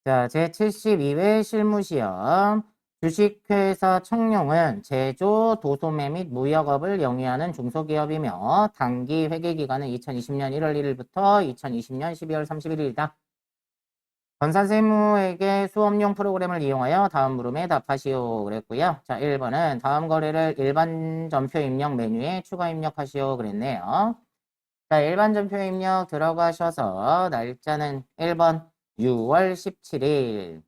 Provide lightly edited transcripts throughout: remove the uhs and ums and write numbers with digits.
자, 제72회 실무시험. 주식회사 청룡은 제조, 도소매 및 무역업을 영위하는 중소기업이며 단기 회계기간은 2020년 1월 1일부터 2020년 12월 31일이다. 전산세무에게 수업용 프로그램을 이용하여 다음 물음에 답하시오 그랬고요. 자, 1번은 다음 거래를 일반 전표 입력 메뉴에 추가 입력하시오 그랬네요. 자, 일반 전표 입력 들어가셔서 날짜는 1번 6월 17일.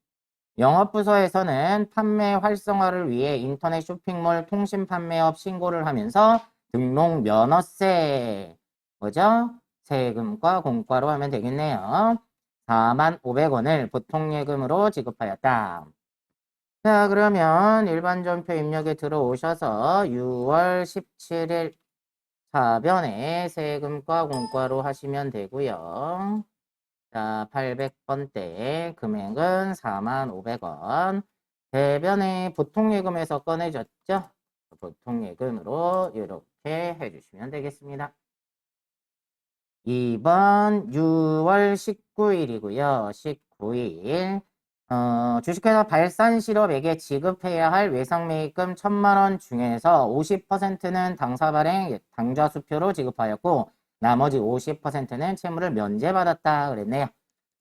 영업부서에서는 판매 활성화를 위해 인터넷 쇼핑몰 통신 판매업 신고를 하면서 등록 면허세, 뭐죠? 세금과 공과로 하면 되겠네요. 45,500원을 보통예금으로 지급하였다. 자, 그러면 일반 전표 입력에 들어오셔서 6월 17일 사변에 세금과 공과로 하시면 되고요. 자, 800번대 금액은 45,500원. 대변에 보통예금에서 꺼내줬죠? 보통예금으로 이렇게 해주시면 되겠습니다. 2번 6월 19일이고요. 19일. 주식회사 발산실업에게 지급해야 할 외상매입금 1,000만원 중에서 50%는 당사 발행 당좌 수표로 지급하였고 나머지 50%는 채무를 면제받았다 그랬네요.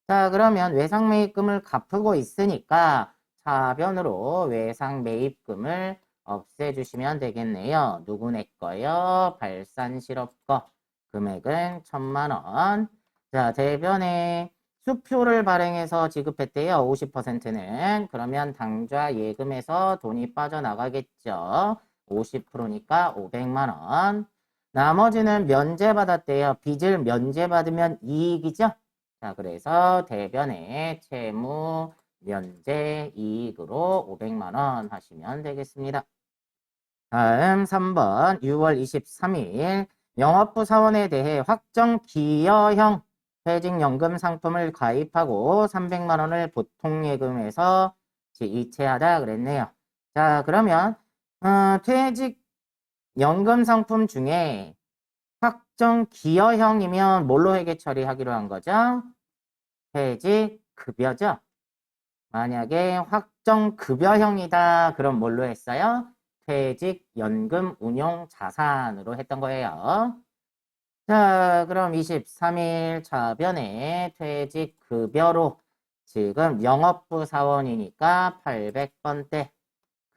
자, 그러면 외상매입금을 갚고 있으니까 차변으로 외상매입금을 없애주시면 되겠네요. 누구네 거요? 발산실업 거. 금액은 1,000만원. 자, 대변에 수표를 발행해서 지급했대요. 50%는. 그러면 당좌 예금에서 돈이 빠져나가겠죠. 50%니까 500만원. 나머지는 면제받았대요. 빚을 면제받으면 이익이죠. 자, 그래서 대변에 채무 면제 이익으로 500만원 하시면 되겠습니다. 다음 3번 6월 23일 영업부 사원에 대해 확정 기여형 퇴직연금 상품을 가입하고 300만원을 보통예금에서 이체하다 그랬네요. 자, 그러면 퇴직연금 상품 중에 확정 기여형이면 뭘로 회계 처리하기로 한 거죠? 퇴직급여죠. 만약에 확정 급여형이다 그럼 뭘로 했어요? 퇴직연금 운용 자산으로 했던 거예요. 자, 그럼 23일 차변에 퇴직급여로 지금 영업부 사원이니까 800번대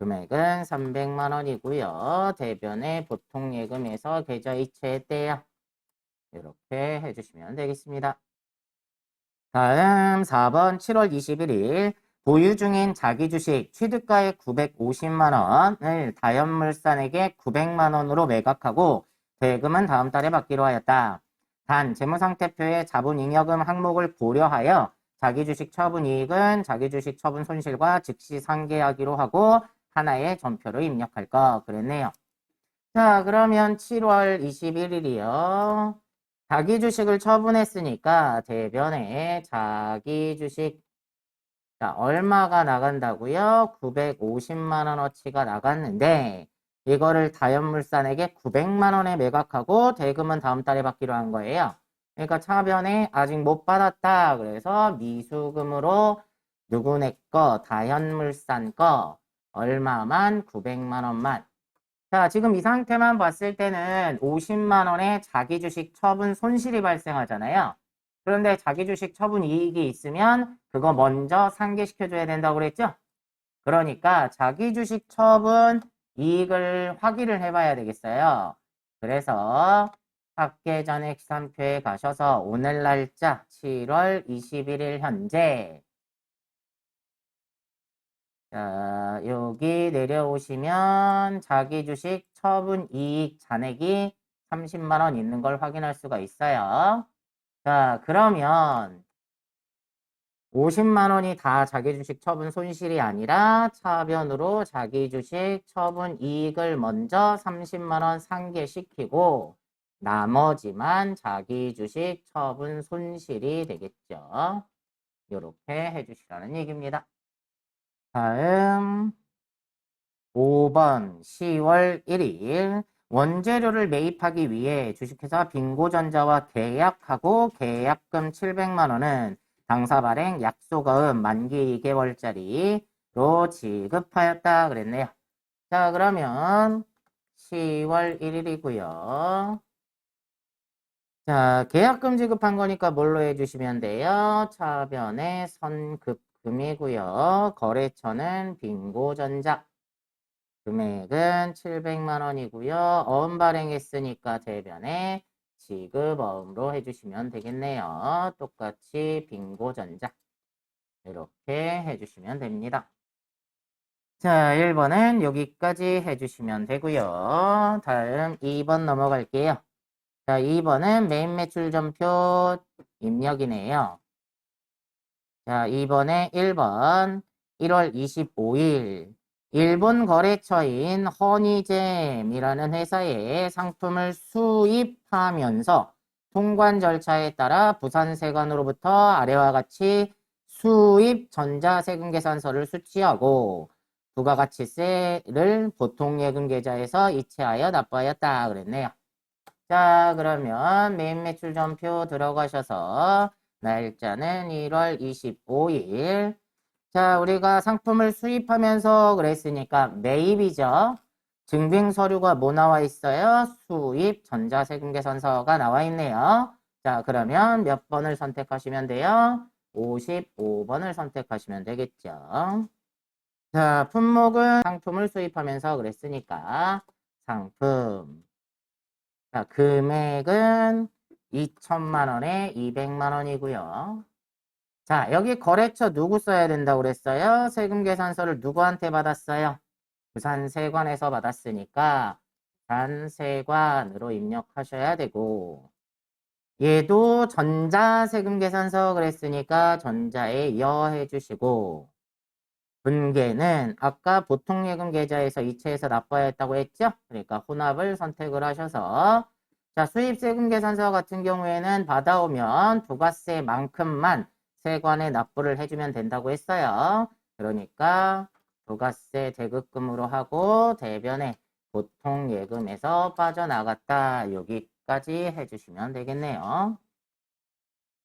금액은 300만원이고요. 대변에 보통예금에서 계좌 이체했대요. 이렇게 해주시면 되겠습니다. 다음 4번 7월 21일 보유 중인 자기 주식 취득가액 950만원을 다연물산에게 900만원으로 매각하고 대금은 다음 달에 받기로 하였다. 단 재무상태표의 자본잉여금 항목을 고려하여 자기 주식 처분 이익은 자기 주식 처분 손실과 즉시 상계하기로 하고 하나의 전표로 입력할 거 그랬네요. 자, 그러면 7월 21일이요. 자기 주식을 처분했으니까 대변에 자기 주식 자, 얼마가 나간다고요? 950만원어치가 나갔는데 이거를 다연물산에게 900만원에 매각하고 대금은 다음 달에 받기로 한 거예요. 그러니까 차변에 아직 못 받았다. 그래서 미수금으로 누구네 거, 다연물산 거 얼마만? 900만원만. 자, 지금 이 상태만 봤을 때는 50만원의 자기 주식 처분 손실이 발생하잖아요. 그런데 자기 주식 처분 이익이 있으면 그거 먼저 상계시켜줘야 된다고 그랬죠? 그러니까 자기 주식 처분 이익을 확인을 해봐야 되겠어요. 그래서 합계전액 시산표에 가셔서 오늘 날짜 7월 21일 현재 자, 여기 내려오시면 자기 주식 처분 이익 잔액이 30만원 있는 걸 확인할 수가 있어요. 자, 그러면 50만원이 다 자기 주식 처분 손실이 아니라 차변으로 자기 주식 처분 이익을 먼저 30만원 상계시키고 나머지만 자기 주식 처분 손실이 되겠죠. 이렇게 해주시라는 얘기입니다. 다음 5번 10월 1일 원재료를 매입하기 위해 주식회사 빙고전자와 계약하고 계약금 700만원은 당사 발행 약소금 만기 2개월짜리로 지급하였다 그랬네요. 자, 그러면 10월 1일이고요. 자, 계약금 지급한 거니까 뭘로 해주시면 돼요? 차변의 선급금이고요. 거래처는 빙고전자. 금액은 700만 원이고요. 어음 발행했으니까 대변에 지급어음으로 해주시면 되겠네요. 똑같이 빙고전자. 이렇게 해주시면 됩니다. 자, 1번은 여기까지 해주시면 되고요. 다음 2번 넘어갈게요. 자, 2번은 메인 매출 전표 입력이네요. 자, 2번에 1번 1월 25일 일본 거래처인 허니잼이라는 회사에 상품을 수입하면서 통관 절차에 따라 부산세관으로부터 아래와 같이 수입 전자세금 계산서를 수취하고 부가가치세를 보통예금 계좌에서 이체하여 납부하였다 그랬네요. 자, 그러면 메인 매출 전표 들어가셔서 날짜는 1월 25일. 자, 우리가 상품을 수입하면서 그랬으니까 매입이죠. 증빙 서류가 뭐 나와 있어요? 수입 전자세금 계산서가 나와 있네요. 자, 그러면 몇 번을 선택하시면 돼요? 55번을 선택하시면 되겠죠. 자, 품목은 상품을 수입하면서 그랬으니까 상품. 자, 금액은 2천만 원에 200만 원이고요. 자, 여기 거래처 누구 써야 된다고 그랬어요? 세금 계산서를 누구한테 받았어요? 부산세관에서 받았으니까 부산세관으로 입력하셔야 되고 얘도 전자세금 계산서 그랬으니까 전자에 여 해주시고 분계는 아까 보통예금 계좌에서 이체해서 납부해야 했다고 했죠? 그러니까 혼합을 선택을 하셔서 자, 수입세금 계산서 같은 경우에는 받아오면 부가세만큼만 세관에 납부를 해주면 된다고 했어요. 그러니까 부가세 대급금으로 하고 대변에 보통예금에서 빠져나갔다. 여기까지 해주시면 되겠네요.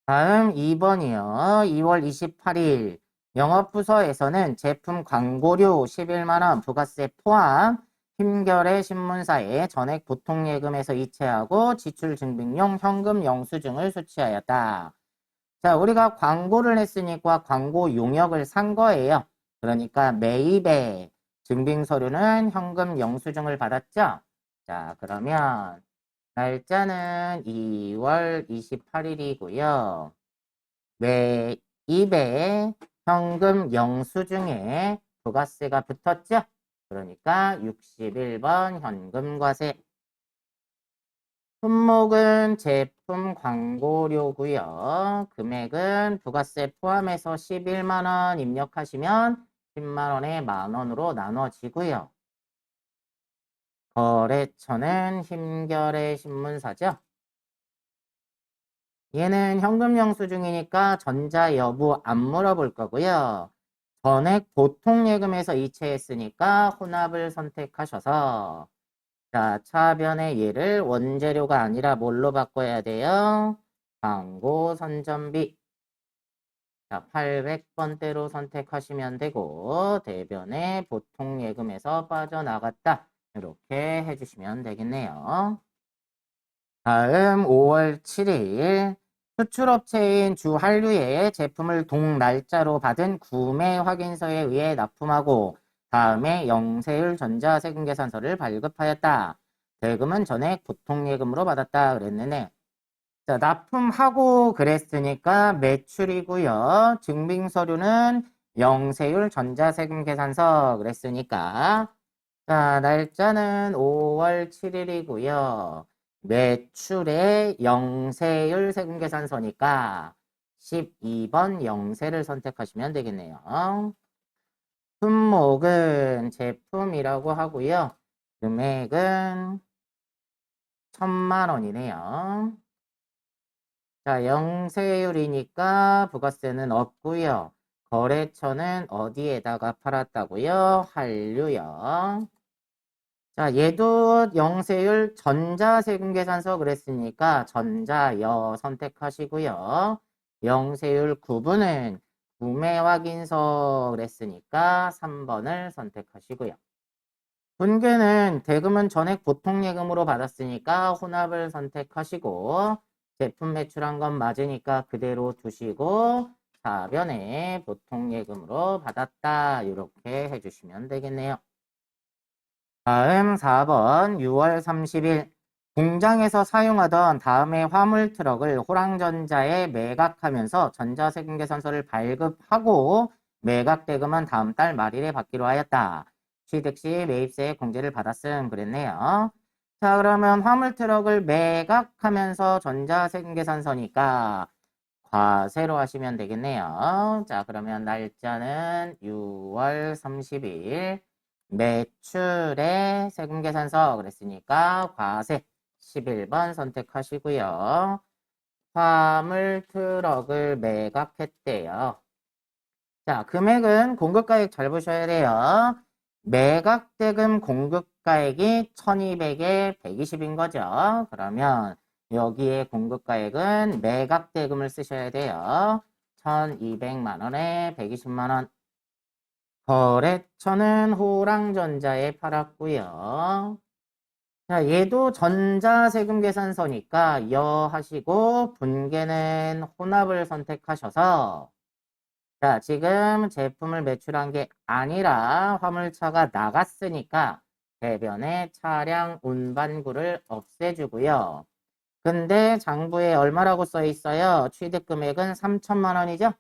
다음 2번이요. 2월 28일 영업부서에서는 제품 광고료 11만원 부가세 포함 힘결의 신문사에 전액 보통예금에서 이체하고 지출증빙용 현금 영수증을 수취하였다. 자, 우리가 광고를 했으니까 광고 용역을 산 거예요. 그러니까 매입에 증빙서류는 현금 영수증을 받았죠? 자, 그러면 날짜는 2월 28일이고요. 매입에 현금 영수증에 부가세가 붙었죠? 그러니까 61번 현금과세. 품목은 제품 광고료고요. 금액은 부가세 포함해서 11만 원 입력하시면 10만 원에 만 원으로 나눠지고요. 거래처는 힘결의 신문사죠. 얘는 현금 영수증이니까 전자 여부 안 물어볼 거고요. 전액 보통예금에서 이체했으니까 혼합을 선택하셔서 자, 차변의 얘를 원재료가 아니라 뭘로 바꿔야 돼요? 광고 선전비. 자, 800번대로 선택하시면 되고 대변에 보통예금에서 빠져나갔다. 이렇게 해주시면 되겠네요. 다음 5월 7일 수출업체인 주한류의 제품을 동날짜로 받은 구매 확인서에 의해 납품하고 다음에 영세율 전자세금 계산서를 발급하였다. 대금은 전액 보통예금으로 받았다 그랬는데 자, 납품하고 그랬으니까 매출이고요. 증빙서류는 영세율 전자세금 계산서 그랬으니까 자, 날짜는 5월 7일이고요. 매출의 영세율 세금계산서니까 12번 영세를 선택하시면 되겠네요. 품목은 제품이라고 하고요. 금액은 1,000만 원이네요. 자, 영세율이니까 부가세는 없고요. 거래처는 어디에다가 팔았다고요? 한류요. 자, 얘도 영세율 전자세금 계산서 그랬으니까 전자여 선택하시고요. 영세율 구분은 구매 확인서 그랬으니까 3번을 선택하시고요. 분괴는 대금은 전액 보통예금으로 받았으니까 혼합을 선택하시고 제품 매출한 건 맞으니까 그대로 두시고 4변에 보통예금으로 받았다 이렇게 해주시면 되겠네요. 다음 4번 6월 30일 공장에서 사용하던 다음의 화물 트럭을 호랑전자에 매각하면서 전자세금계산서를 발급하고 매각 대금은 다음 달 말일에 받기로 하였다. 취득 시 매입세 공제를 받았음 그랬네요. 자, 그러면 화물 트럭을 매각하면서 전자세금계산서니까 과세로 하시면 되겠네요. 자, 그러면 날짜는 6월 30일 매출의 세금계산서 그랬으니까 과세 11번 선택하시고요. 화물 트럭을 매각했대요. 자, 금액은 공급가액 잘 보셔야 돼요. 매각대금 공급가액이 1200에 120인 거죠. 그러면 여기에 공급가액은 매각대금을 쓰셔야 돼요. 1200만 원에 120만 원. 거래처는 호랑전자에 팔았고요. 자, 얘도 전자세금계산서니까 여 하시고 분계는 혼합을 선택하셔서 자, 지금 제품을 매출한 게 아니라 화물차가 나갔으니까 대변에 차량 운반구를 없애주고요. 근데 장부에 얼마라고 써 있어요? 취득 금액은 3천만 원이죠?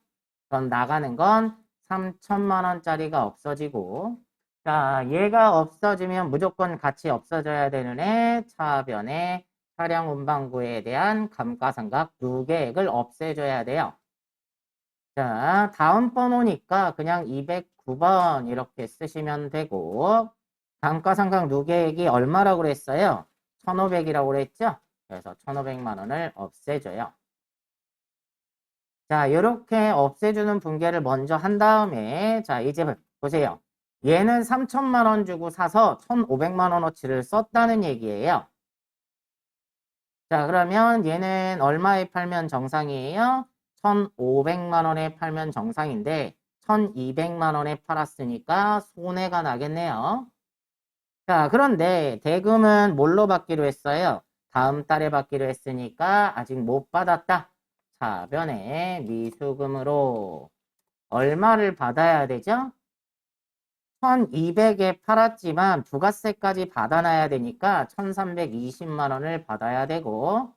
그럼 나가는 건 3천만 원짜리가 없어지고 자, 얘가 없어지면 무조건 같이 없어져야 되는 애 차변에 차량 운반구에 대한 감가상각 누계액을 없애줘야 돼요. 자, 다음 번호니까 그냥 209번 이렇게 쓰시면 되고 감가상각 누계액이 얼마라고 그랬어요? 1,500이라고 그랬죠? 그래서 1,500만 원을 없애줘요. 자, 이렇게 없애주는 분계를 먼저 한 다음에 자, 이제 보세요. 얘는 3천만 원 주고 사서 1,500만 원어치를 썼다는 얘기예요. 자, 그러면 얘는 얼마에 팔면 정상이에요? 1,500만 원에 팔면 정상인데 1,200만 원에 팔았으니까 손해가 나겠네요. 자, 그런데 대금은 뭘로 받기로 했어요? 다음 달에 받기로 했으니까 아직 못 받았다. 차변에 미수금으로 얼마를 받아야 되죠? 1,200에 팔았지만 부가세까지 받아놔야 되니까 1,320만 원을 받아야 되고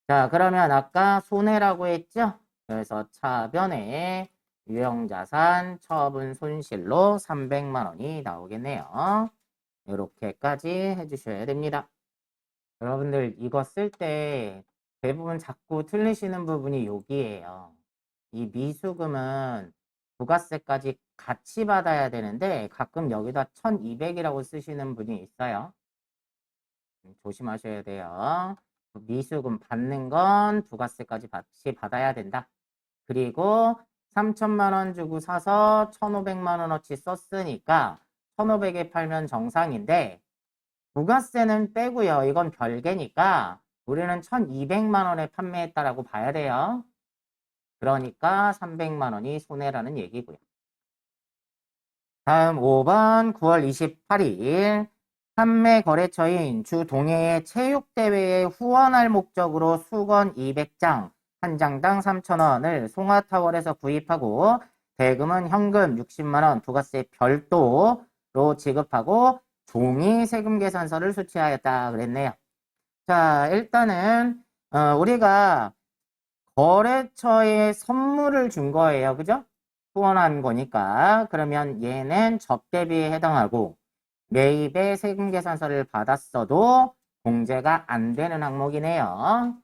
자, 그러면 아까 손해라고 했죠? 그래서 차변에 유형자산 처분 손실로 300만 원이 나오겠네요. 이렇게까지 해주셔야 됩니다. 여러분들 이거 쓸 때 대부분 자꾸 틀리시는 부분이 여기에요. 이 미수금은 부가세까지 같이 받아야 되는데 가끔 여기다 1,200이라고 쓰시는 분이 있어요. 조심하셔야 돼요. 미수금 받는 건 부가세까지 같이 받아야 된다. 그리고 3천만 원 주고 사서 1,500만 원어치 썼으니까 1,500에 팔면 정상인데 부가세는 빼고요. 이건 별개니까 우리는 1,200만 원에 판매했다라고 봐야 돼요. 그러니까 300만 원이 손해라는 얘기고요. 다음 5번 9월 28일 판매 거래처인 주 동해의 체육대회에 후원할 목적으로 수건 200장, 한 장당 3,000원을 송화타월에서 구입하고 대금은 현금 60만 원 부가세 별도로 지급하고 종이 세금 계산서를 수취하였다 그랬네요. 자, 일단은 우리가 거래처에 선물을 준 거예요. 그죠? 후원한 거니까. 그러면 얘는 접대비에 해당하고 매입의 세금 계산서를 받았어도 공제가 안 되는 항목이네요.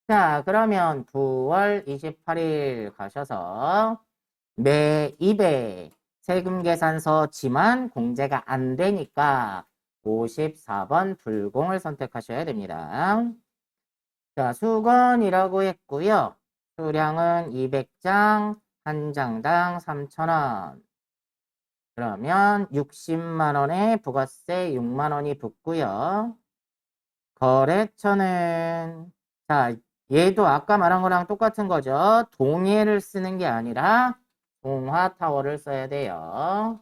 자, 그러면 9월 28일 가셔서 매입의 세금 계산서지만 공제가 안 되니까 54번 불공을 선택하셔야 됩니다. 자, 수건이라고 했고요. 수량은 200장, 한 장당 3,000원. 그러면 60만 원에 부가세 6만 원이 붙고요. 거래처는 자, 얘도 아까 말한 거랑 똑같은 거죠. 동해를 쓰는 게 아니라 송화타워를 써야 돼요.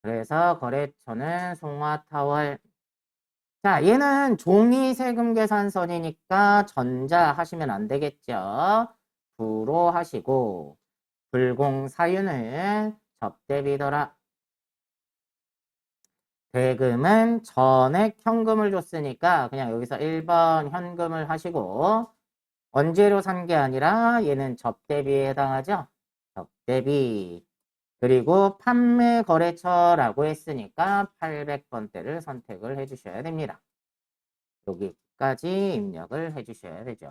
그래서 거래처는 송화타월. 자, 얘는 종이세금계산서니까 전자 하시면 안 되겠죠. 부로 하시고 불공사유는 접대비더라. 대금은 전액 현금을 줬으니까 그냥 여기서 1번 현금을 하시고 언제로 산 게 아니라 얘는 접대비에 해당하죠. 접대비. 그리고 판매 거래처라고 했으니까 800번대를 선택을 해주셔야 됩니다. 여기까지 입력을 해주셔야 되죠.